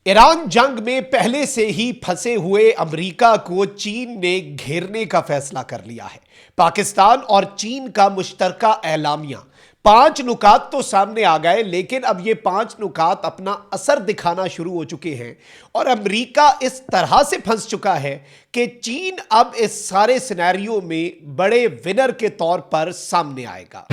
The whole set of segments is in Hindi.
ईरान जंग में पहले से ही फंसे हुए अमेरिका को चीन ने घेरने का फैसला कर लिया है। पाकिस्तान और चीन का मुश्तरका एलामिया 5 नुकात तो सामने आ गए, लेकिन अब ये 5 नुकात अपना असर दिखाना शुरू हो चुके हैं और अमेरिका इस तरह से फंस चुका है कि चीन अब इस सारे सिनेरियो में बड़े विनर के तौर पर सामने आएगा।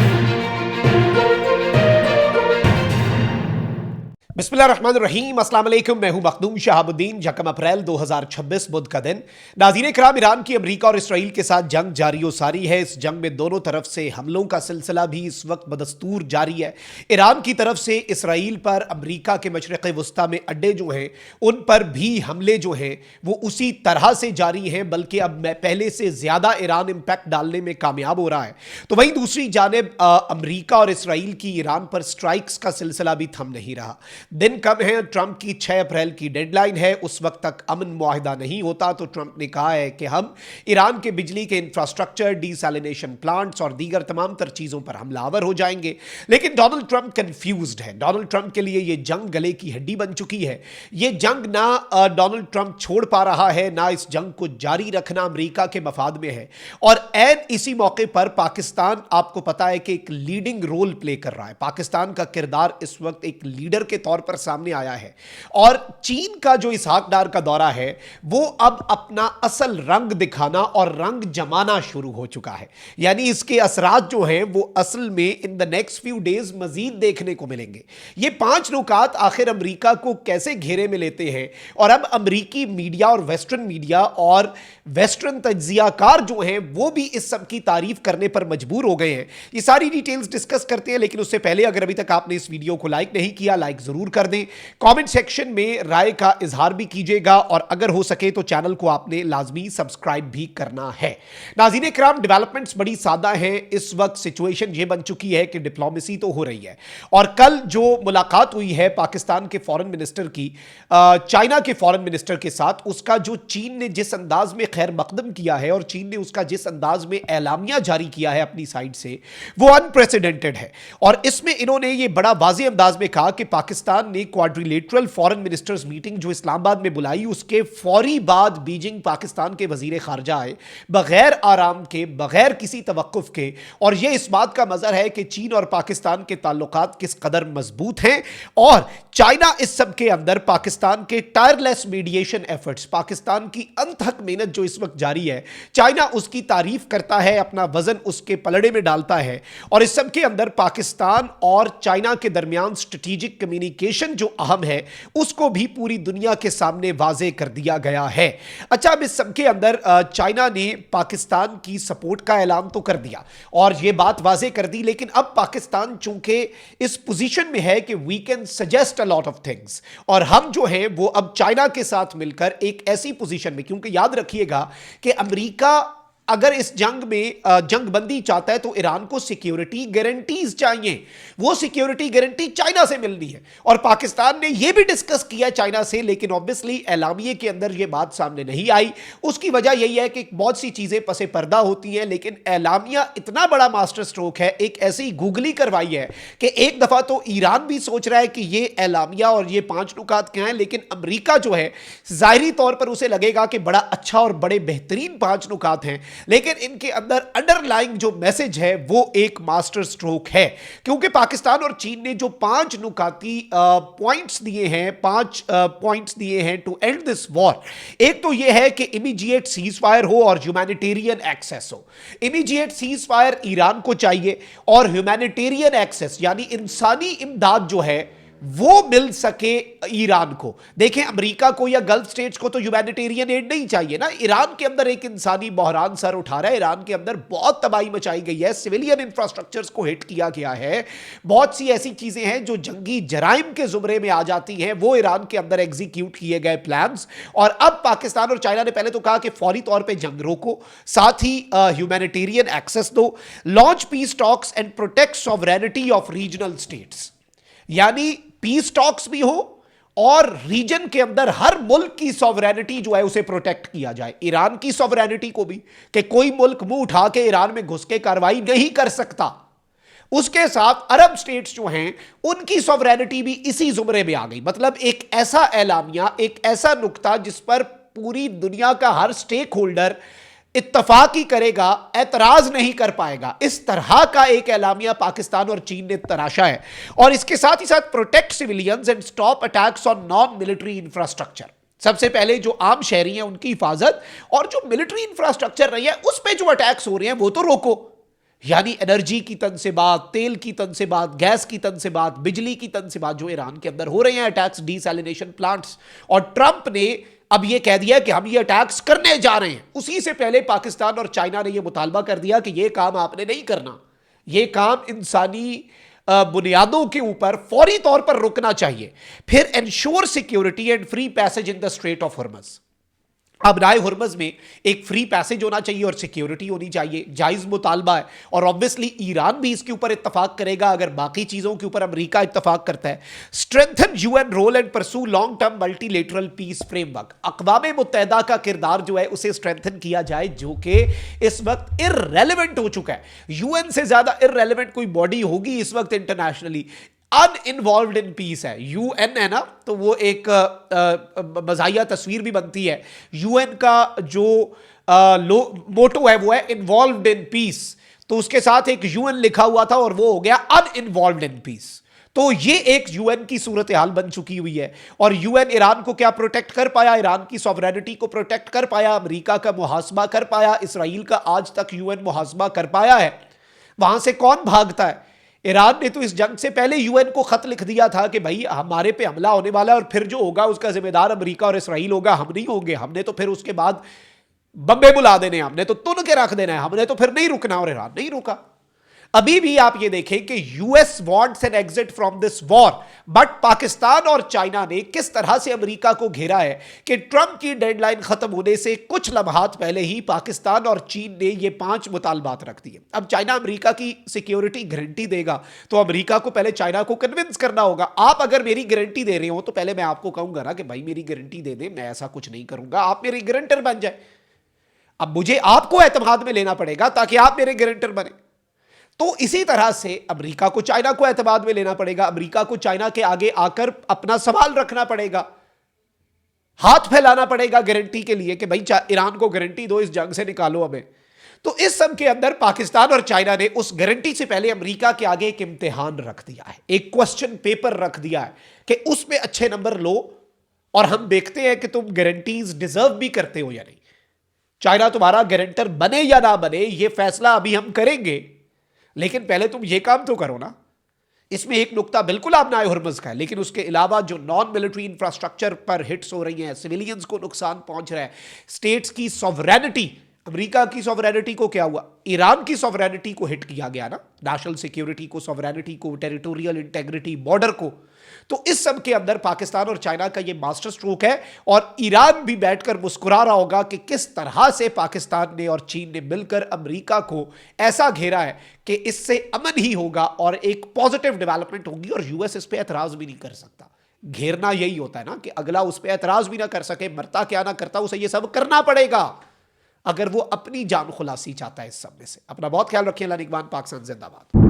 बिस्मिल्लाहिर्रहमानिर्रहीम, अस्सलाम वालेकुम। मैं हूं मखदूम शहाबुद्दीन। यकम अप्रैल 2026 बुध का दिन। नाज़रीन कराम, ईरान की अमेरिका और इसराइल के साथ जंग जारी हो सारी है। इस जंग में दोनों तरफ से हमलों का सिलसिला भी इस वक्त बदस्तूर जारी है। ईरान की तरफ से इसराइल पर अमेरिका के मशरिक़ वस्ता में अड्डे जो हैं उन पर भी हमले जो हैं वो उसी तरह से जारी हैं, बल्कि अब पहले से ज़्यादा ईरान इम्पैक्ट डालने में कामयाब हो रहा है। तो वहीं दूसरी जानिब अमेरिका और इसराइल की ईरान पर स्ट्राइक्स का सिलसिला भी थम नहीं रहा। दिन कम है, ट्रंप की 6 अप्रैल की डेडलाइन है। उस वक्त तक अमन मुआहिदा नहीं होता तो ट्रंप ने कहा है कि हम ईरान के बिजली के इंफ्रास्ट्रक्चर, डीसैलिनेशन प्लांट्स और दीगर तमाम तर चीज़ों पर हमलावर हो जाएंगे। लेकिन डोनाल्ड ट्रंप कंफ्यूज्ड है। डोनाल्ड ट्रंप के लिए यह जंग गले की हड्डी बन चुकी है। यह जंग ना डोनाल्ड ट्रंप छोड़ पा रहा है, ना इस जंग को जारी रखना अमेरिका के मफाद में है। और ऐन इसी मौके पर पाकिस्तान, आपको पता है कि एक लीडिंग रोल प्ले कर रहा है। पाकिस्तान का किरदार इस वक्त एक लीडर के तौर पर सामने आया है और चीन का जो इसहाक डार का दौरा है वो अब अपना असल रंग दिखाना और रंग जमाना शुरू हो चुका है। यानी इसके असरात जो हैं वो असल में in the next few days मजीद देखने को मिलेंगे। ये 5 नुकात आखिर अमेरिका को कैसे घेरे में लेते हैं और अब अमेरिकी मीडिया और वेस्टर्न मीडिया और वेस्टर्न तज्जियाकार जो हैं वो भी इस सब की तारीफ करने पर मजबूर हो गए हैं। ये सारी डिटेल्स डिस्कस करते हैं, लेकिन उससे पहले अगर अभी तक आपने इस वीडियो को लाइक नहीं किया, लाइक जरूर कर दें। कमेंट सेक्शन में राय का इजहार भी कीजिएगा और अगर हो सके तो चैनल को आपने लाजमी सब्सक्राइब भी करना है। नाज़रीन किराम, डेवलपमेंट्स बड़ी सादा हैं। इस वक्त सिचुएशन ये बन चुकी है कि डिप्लोमेसी तो हो रही है और कल जो मुलाकात हुई है पाकिस्तान के फॉरेन मिनिस्टर की चाइना के फॉरेन मिनिस्टर के साथ, उसका जो चीन ने जिस अंदाज में खैर मकदम किया है और चीन ने उसका जिस अंदाज में एलामिया जारी किया है अपनी साइड से, वो अनप्रेसिडेंटेड है। और इसमें इन्होंने ये बड़ा वाज़ेह अंदाज में कहा कि पाकिस्तान ने क्वाड्रिलेटरल फॉरेन मिनिस्टर्स मीटिंग जो इस्लामाबाद में बुलाई, उसके फौरी बाद बीजिंग पाकिस्तान के वजीर खारजा आए बगैर आराम के, बगैर किसी तवक्कुफ के। और यह इस बात का मजहर है कि चीन और पाकिस्तान के ताल्लुकात किस कदर मजबूत हैं और चाइना इस सब के अंदर पाकिस्तान के टायरलेस मीडिएशन एफर्ट्स, पाकिस्तान की अनथक मेहनत जो इस वक्त जारी है, चाइना उसकी तारीफ करता है, अपना वजन उसके पलड़े में डालता है। और इस सब के अंदर पाकिस्तान और चाइना के दरमियान स्ट्रेटेजिक कम्युनिकेशन जो अहम है उसको भी पूरी दुनिया के सामने वाजे कर दिया गया है। अच्छा, अब इस सब के अंदर चाइना ने पाकिस्तान की सपोर्ट का ऐलान तो कर दिया और यह बात वाजे कर दी, लेकिन अब पाकिस्तान चूंकि इस पोजीशन में है कि we can suggest a lot of things और हम जो हैं वो अब चाइना के साथ मिलकर एक ऐसी पोजीशन में, क्योंकि याद रखिएगा कि अमेरिका अगर इस जंग में जंगबंदी चाहता है तो ईरान को सिक्योरिटी गारंटीज चाहिए। वो सिक्योरिटी गारंटी चाइना से मिलनी है और पाकिस्तान ने यह भी डिस्कस किया चाइना से, लेकिन ऑब्वियसली एलामिये के अंदर यह बात सामने नहीं आई। उसकी वजह यही है कि बहुत सी चीजें पसे पर्दा होती हैं, लेकिन एलामिया इतना बड़ा मास्टर स्ट्रोक है, एक ऐसी गूगली करवाई है कि एक दफा तो ईरान भी सोच रहा है कि ये एलामिया और ये 5 नुकात क्या हैं, लेकिन अमेरिका जो है जाहिरी तौर पर उसे लगेगा कि बड़ा अच्छा और बड़े बेहतरीन 5 नुकात हैं, लेकिन इनके अंदर अंडरलाइंग जो मैसेज है वो एक मास्टर स्ट्रोक है। क्योंकि पाकिस्तान और चीन ने जो 5 नुकाती पॉइंट्स दिए हैं, 5 पॉइंट्स दिए हैं टू एंड दिस वॉर। एक तो यह है कि इमीडिएट सीज फायर हो और ह्यूमैनिटेरियन एक्सेस हो। इमीडिएट सीज फायर ईरान को चाहिए और ह्यूमैनिटेरियन एक्सेस यानी इंसानी इमदाद जो है वो मिल सके ईरान को। देखें, अमेरिका को या गल्फ स्टेट्स को तो ह्यूमैनिटेरियन एड नहीं चाहिए ना। ईरान के अंदर एक इंसानी बहरान सर उठा रहा है, ईरान के अंदर बहुत तबाही मचाई गई है, सिविलियन इंफ्रास्ट्रक्चर्स को हिट किया गया है, बहुत सी ऐसी चीजें हैं जो जंगी जराइम के जुमरे में आ जाती हैं, वो ईरान के अंदर एग्जीक्यूट किए गए प्लान्स। और अब पाकिस्तान और चाइना ने पहले तो कहा कि फौरी तौर पर जंग रोको, साथ ही ह्यूमैनिटेरियन एक्सेस दो, launch peace talks and protect sovereignty of regional states. यानी पीस टॉक्स भी हो और रीजन के अंदर हर मुल्क की सॉवरेनिटी जो है उसे प्रोटेक्ट किया जाए। ईरान की सॉवरेनिटी को भी, कि कोई मुल्क मुंह उठा के ईरान में घुस के कार्रवाई नहीं कर सकता। उसके साथ अरब स्टेट्स जो हैं उनकी सॉवरेनिटी भी इसी जुमरे में आ गई। मतलब एक ऐसा एलामिया, एक ऐसा नुक्ता जिस पर पूरी दुनिया का हर स्टेक होल्डर इत्तफाक ही करेगा, एतराज नहीं कर पाएगा, इस तरह का एक एलामिया पाकिस्तान और चीन ने तराशा है। और इसके साथ ही साथ protect civilians and stop attacks on non military infrastructure. सबसे पहले जो आम शहरी हैं उनकी हिफाजत, और जो मिलिट्री इंफ्रास्ट्रक्चर रही है उस पर जो अटैक्स हो रहे हैं वो तो रोको। यानी एनर्जी की तन से बात, तेल की तन से बात, गैस की तन से बात, बिजली की तन से बात, जो ईरान के अंदर हो रहे हैं अटैक्स, डीसैलिनेशन प्लांट्स। और ट्रंप ने अब यह कह दिया कि हम ये अटैक्स करने जा रहे हैं। उसी से पहले पाकिस्तान और चाइना ने यह मुतालबा कर दिया कि यह काम आपने नहीं करना, यह काम इंसानी बुनियादों के ऊपर फौरी तौर पर रुकना चाहिए। फिर ensure security and free passage in the strait of Hormuz. अब नाए हुर्मज में एक फ्री पैसेज होना चाहिए और सिक्योरिटी होनी चाहिए, जायज मुतालबा है। और ऑब्वियसली ईरान भी इसके ऊपर इत्तफाक करेगा अगर बाकी चीजों के ऊपर अमेरिका इत्तफाक करता है। Strengthen UN role and pursue long term multilateral peace framework. अक़वाम मुत्तहिदा का किरदार जो है उसे स्ट्रेंथन किया जाए, जो कि इस वक्त इर्रेलेवेंट हो चुका है। यूएन से ज्यादा इर्रेलेवेंट कोई बॉडी होगी इस वक्त इंटरनेशनली, अनइन्वॉल्व्ड इन पीस है। यूएन है ना, तो वो एक मज़ाहिया तस्वीर भी बनती है। यूएन का जो मोटो है वो है इन्वॉल्व्ड इन पीस, तो उसके साथ एक यूएन लिखा हुआ था और वो हो गया अनइन्वॉल्व्ड इन पीस। तो ये एक यूएन की सूरत हाल बन चुकी हुई है। और यूएन ईरान को क्या प्रोटेक्ट कर पाया? ईरान की सॉवरेनिटी को प्रोटेक्ट कर पाया, अमेरिका का मुहासबा कर पाया, इसराइल का आज तक यूएन मुहासबा कर पाया है। वहां से कौन भागता है? ईरान ने तो इस जंग से पहले यूएन को खत लिख दिया था कि भाई हमारे पे हमला होने वाला है और फिर जो होगा उसका जिम्मेदार अमेरिका और इसराइल होगा, हम नहीं होंगे। हमने तो फिर उसके बाद बम्बे बुला देने, हमने तो तुन के रख देना है, हमने तो फिर नहीं रुकना। और ईरान नहीं रुका। अभी भी आप ये देखें कि US wants an exit from this war, but Pakistan और चाइना ने किस तरह से अमेरिका को घेरा है कि ट्रंप की डेडलाइन खत्म होने से कुछ लम्हात पहले ही पाकिस्तान और चीन ने ये 5 मुतालबात रख दिए। अब चाइना अमेरिका की सिक्योरिटी गारंटी देगा तो अमेरिका को पहले चाइना को कन्विंस करना होगा। आप अगर मेरी गारंटी दे रहे हो तो पहले मैं आपको कहूंगा ना कि भाई मेरी गारंटी दे दे, मैं ऐसा कुछ नहीं करूंगा, आप मेरी गारंटर बन जाए। अब मुझे आपको एतमाद में लेना पड़ेगा ताकि आप मेरे गारंटर बने। तो इसी तरह से अमेरिका को चाइना को एतमाद में लेना पड़ेगा, अमेरिका को चाइना के आगे आकर अपना सवाल रखना पड़ेगा, हाथ फैलाना पड़ेगा गारंटी के लिए कि भाई ईरान को गारंटी दो, इस जंग से निकालो हमें। तो इस सब के अंदर पाकिस्तान और चाइना ने उस गारंटी से पहले अमेरिका के आगे एक इम्तिहान रख दिया है, एक क्वेश्चन पेपर रख दिया है कि उसमें अच्छे नंबर लो और हम देखते हैं कि तुम गारंटीज डिजर्व भी करते हो या नहीं। चाइना तुम्हारा गारंटर बने या ना बने यह फैसला अभी हम करेंगे, लेकिन पहले तुम ये काम तो करो ना। इसमें एक नुक्ता बिल्कुल आप नाए हुर्मज का है, लेकिन उसके अलावा जो नॉन मिलिट्री इंफ्रास्ट्रक्चर पर हिट्स हो रही हैं, सिविलियंस को नुकसान पहुंच रहा है, स्टेट्स की सॉवरेनिटी, अमेरिका की सॉवरेनिटी को क्या हुआ? ईरान की सॉवरेनिटी को हिट किया गया ना, नेशनल सिक्योरिटी को, सॉवरेनिटी को, टेरिटोरियल इंटेग्रिटी, बॉर्डर को। तो इस सब के अंदर पाकिस्तान और चाइना का ये मास्टर स्ट्रोक है। और ईरान भी बैठकर मुस्कुरा रहा होगा कि किस तरह से पाकिस्तान ने और चीन ने मिलकर अमेरिका को ऐसा घेरा है कि इससे अमन ही होगा और एक पॉजिटिव डेवलपमेंट होगी और यूएस इस पर एतराज भी नहीं कर सकता। घेरना यही होता है ना कि अगला उस पर एतराज भी ना कर सके, मरता क्या ना करता, उसे ये सब करना पड़ेगा अगर वो अपनी जान खुलासी चाहता है इस सब में से। अपना बहुत ख्याल रखिए। अल्लाह निगहबान। पाकिस्तान जिंदाबाद।